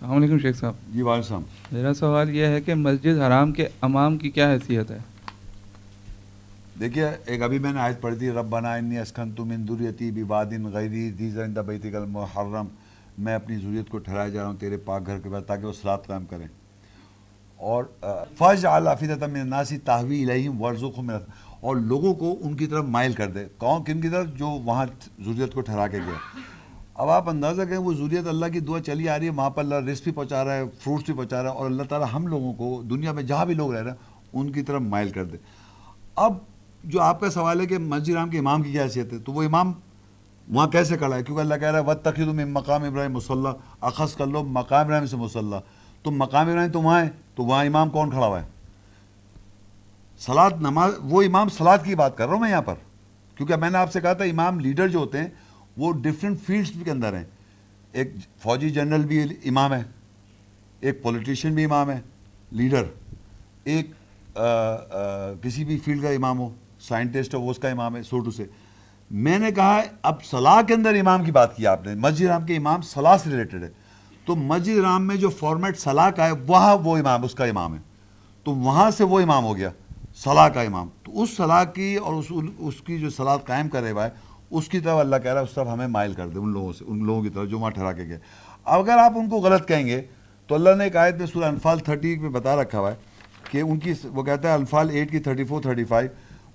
السلام علیکم شیخ صاحب. جی وعلیکم السلام. میرا سوال یہ ہے کہ مسجد حرام کے امام کی کیا حیثیت ہے؟ دیکھیے ایک ابھی میں نے آیت پڑھی تھی ربنا انی اسکنت من ذریتی بواد غیر ذی زرع عند بیتک المحرم، میں اپنی ذریت کو ٹھہرایا جا رہا ہوں تیرے پاک گھر کے بعد تاکہ وہ صلاۃ قائم کریں. اور فاجعل افئدۃ من الناس تہوی الیہم وارزقھم من، اور لوگوں کو ان کی طرف مائل کر دے. کون کن کی طرف؟ جو وہاں ذریت کو ٹھہرا کے گیا. اب آپ اندازہ کریں وہ ذریت اللہ کی دعا چلی آ رہی ہے، وہاں پر اللہ رزق بھی پہنچا رہا ہے، فروٹس بھی پہنچا رہا ہے، اور اللہ تعالیٰ ہم لوگوں کو دنیا میں جہاں بھی لوگ رہ رہے ہیں ان کی طرف مائل کر دے. اب جو آپ کا سوال ہے کہ مسجد حرام کے امام کی کیا حیثیت ہے، تو وہ امام وہاں کیسے کھڑا ہے؟ کیونکہ اللہ کہہ رہا ہے واتخذوا من مقام ابراہیم مصلی، اخذ کر لو مقام ابراہیم سے مصلی. تو مقام ابراہیم تو وہاں ہے، تو وہاں امام کون کھڑا ہوا ہے؟ صلاۃ نماز، وہ امام صلاۃ کی بات کر رہا ہوں میں یہاں پر. کیونکہ میں نے آپ سے کہا تھا امام لیڈر جو ہوتے ہیں وہ ڈفرینٹ فیلڈس کے اندر ہیں. ایک فوجی جنرل بھی امام ہے، ایک پولیٹیشین بھی امام ہے لیڈر، ایک کسی بھی فیلڈ کا امام ہو، سائنٹسٹ ہو، وہ اس کا امام ہے. سو ٹو سے میں نے کہا اب صلاح کے اندر امام کی بات کی آپ نے، مسجد حرام کے امام صلاح سے ریلیٹڈ ہے. تو مسجد حرام میں جو فارمیٹ صلاح کا ہے وہاں وہ امام اس کا امام ہے، تو وہاں سے وہ امام ہو گیا صلاح کا امام. تو اس صلاح کی اور اس کی جو صلاح قائم کرے ہوا ہے اس کی طرف اللہ کہہ رہا ہے اس طرف ہمیں مائل کر دے، ان لوگوں سے، ان لوگوں کی طرف جو وہاں ٹھہرا کے گئے. اگر آپ ان کو غلط کہیں گے تو اللہ نے ایک آیت میں سورہ انفال 30 میں بتا رکھا ہوا ہے کہ ان کی، وہ کہتا ہے انفال 8 کی 34-35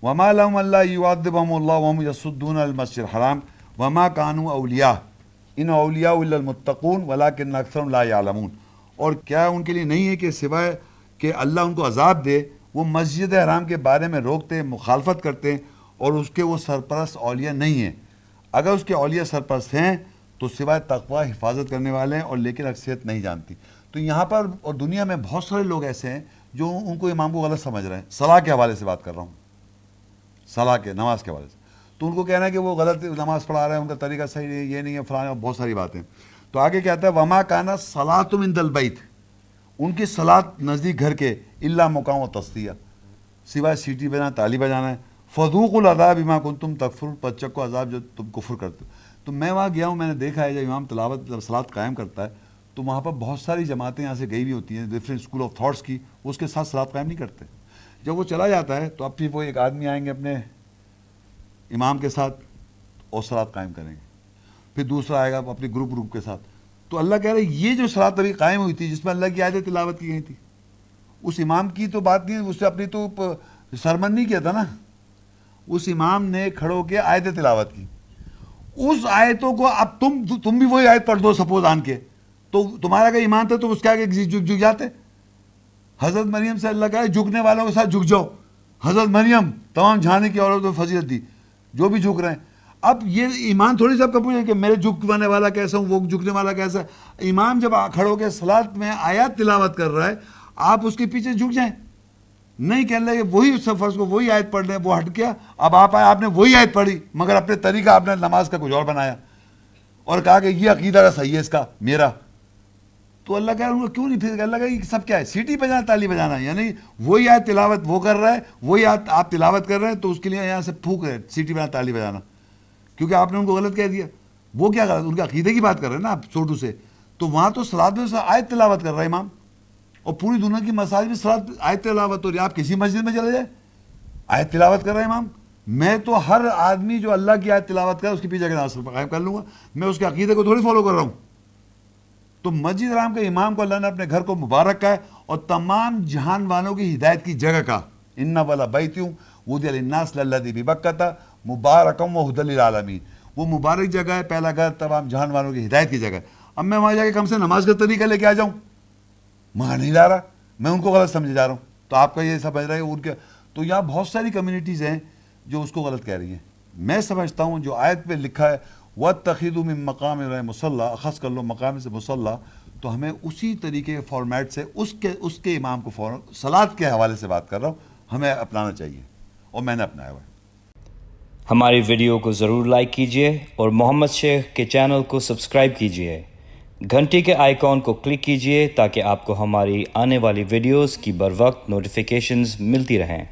وما لهم الا يعذبهم الله وهم يصدون المسجد الحرام وما كانوا اولیاء ان اولیاء الا المتقون ولكن اکثرهم لا يعلمون. اور کیا ان کے لیے نہیں ہے کہ سوائے کہ اللہ ان کو عذاب دے وہ مسجد حرام کے بارے میں روکتے، مخالفت کرتے ہیں، اور اس کے وہ سرپرست اولیاء نہیں ہیں. اگر اس کے اولیاء سرپرست ہیں تو سوائے تقوی حفاظت کرنے والے ہیں، اور لیکن اکثریت نہیں جانتی. تو یہاں پر اور دنیا میں بہت سارے لوگ ایسے ہیں جو ان کو امام کو غلط سمجھ رہے ہیں. صلاح کے حوالے سے بات کر رہا ہوں، صلاح کے نماز کے حوالے سے. تو ان کو کہنا ہے کہ وہ غلط نماز پڑھا رہے ہیں، ان کا طریقہ صحیح نہیں، یہ نہیں ہے، فلاں، بہت ساری باتیں. تو آگے کہتا ہے وما کانا صلاۃ عند البیت، ان کی صلاۃ نزدیک گھر کے الا مقام و تصدیہ، سوائے سیٹی بجانا، تالی بجانا ہے. فذوقوا العذاب بما کنتم تکفرون، پچک کو عذاب جو تم کفر کرتے ہو. تو میں وہاں گیا ہوں، میں نے دیکھا ہے جب امام تلاوت جب صلاۃ قائم کرتا ہے تو وہاں پر بہت ساری جماعتیں یہاں سے گئی ہوئی ہوتی ہیں ڈفرینٹ اسکول آف تھاٹس کی، وہ اس کے ساتھ صلاۃ قائم نہیں کرتے. جب وہ چلا جاتا ہے تو اب پھر وہ ایک آدمی آئیں گے اپنے امام کے ساتھ اور صلاۃ قائم کریں گے، پھر دوسرا آئے گا اپنے گروپ کے ساتھ. تو اللہ کہہ رہے ہیں یہ جو صلاۃ ابھی قائم ہوئی تھی جس میں اللہ کی آیتیں تلاوت کی گئی تھی، اس امام کی تو بات نہیں، اس سے اپنی تو سرمن نہیں کیا تھا نا، اس امام نے کھڑو کے آیتیں تلاوت کی. اس آیتوں کو اب تم بھی وہی آیت پڑھ دو سپوز آن کے، تو تمہارا اگر ایمان تھا تو اس کے آگے جھک جاتے. حضرت مریم سے اللہ کہا جھکنے والوں کے ساتھ جھک جاؤ. حضرت مریم تمام جھانے کی عورتوں کو فضیلت دی، جو بھی جھک رہے ہیں. اب یہ ایمان تھوڑی سب کا پوچھیں کہ میرے جھکوانے والا کیسا ہوں، وہ جھکنے والا کیسا ہے. امام جب کھڑو کے صلاۃ میں آیات تلاوت کر رہا ہے آپ اس کے پیچھے جھک جائیں، نہیں کہنے لگے وہی فرض کو وہی آیت پڑھ لیں، وہ ہٹ گیا. اب آپ آئے، آپ نے وہی آیت پڑھی مگر اپنے طریقہ آپ نے نماز کا کچھ اور بنایا اور کہا کہ یہ عقیدہ کا صحیح ہے اس کا میرا. تو اللہ کہہ رہا ہے کیوں نہیں؟ پھر اللہ کہا یہ سب کیا ہے؟ سیٹی بجانا، تالی بجانا، یعنی وہی آیت تلاوت وہ کر رہا ہے، وہی آیت آپ تلاوت کر رہے ہیں، تو اس کے لیے یہاں سے پھونک رہے سیٹی بجانا، تالی بجانا، کیونکہ آپ نے ان کو غلط کہہ دیا. وہ کیا غلط؟ ان کے عقیدے کی بات کر رہے ہیں نا آپ چھوٹو سے. تو وہاں تو صلاۃ میں آیت تلاوت کر رہا ہے امام، اور پوری دنیا کی مساجد میں صلاۃ آیت تلاوت ہو رہی ہے. آپ کسی مسجد میں چلے جائیں آیت تلاوت کر رہا ہے امام. میں تو ہر آدمی جو اللہ کی آیت تلاوت کرے اس کے پیچھے نماز قائم کر لوں گا، میں اس کے عقیدے کو تھوڑی فالو کر رہا ہوں. تو مسجد حرام کے امام کو اللہ نے اپنے گھر کو مبارک کہا ہے، اور تمام جہان والوں کی ہدایت کی جگہ کا ان والا بیت وضع للناس للذی ببکۃ مبارکا وہدی للعالمین. وہ مبارک جگہ ہے، پہلا گھر تمام جہان والوں کی ہدایت کی جگہ ہے. اب میں وہاں جا کے کم سے نماز کا طریقہ لے کے آ جاؤں؟ وہاں نہیں لا رہا، میں ان کو غلط سمجھے جا رہا ہوں. تو آپ کا یہ سمجھ رہے ہیں ان کے، تو یہاں بہت ساری کمیونٹیز ہیں جو اس کو غلط کہہ رہی ہیں. میں سمجھتا ہوں جو آیت پہ لکھا ہے وَاتَّخِذُوا مِن مَقَامِ ابراہیم مُصَلَّى، اخذ کر لو مقام سے مصلی، تو ہمیں اسی طریقے فارمیٹ سے اس کے امام کو صلاۃ کے حوالے سے بات کر رہا ہوں، ہمیں اپنانا چاہیے، اور میں نے اپنایا ہوا ہے. ہماری ویڈیو کو ضرور لائک کیجیے اور محمد شیخ کے چینل کو سبسکرائب کیجیے. گھنٹی کے آئیکن کو کلک کیجیے تاکہ آپ کو ہماری آنے والی ویڈیوز کی بروقت نوٹیفیکیشنز ملتی رہیں.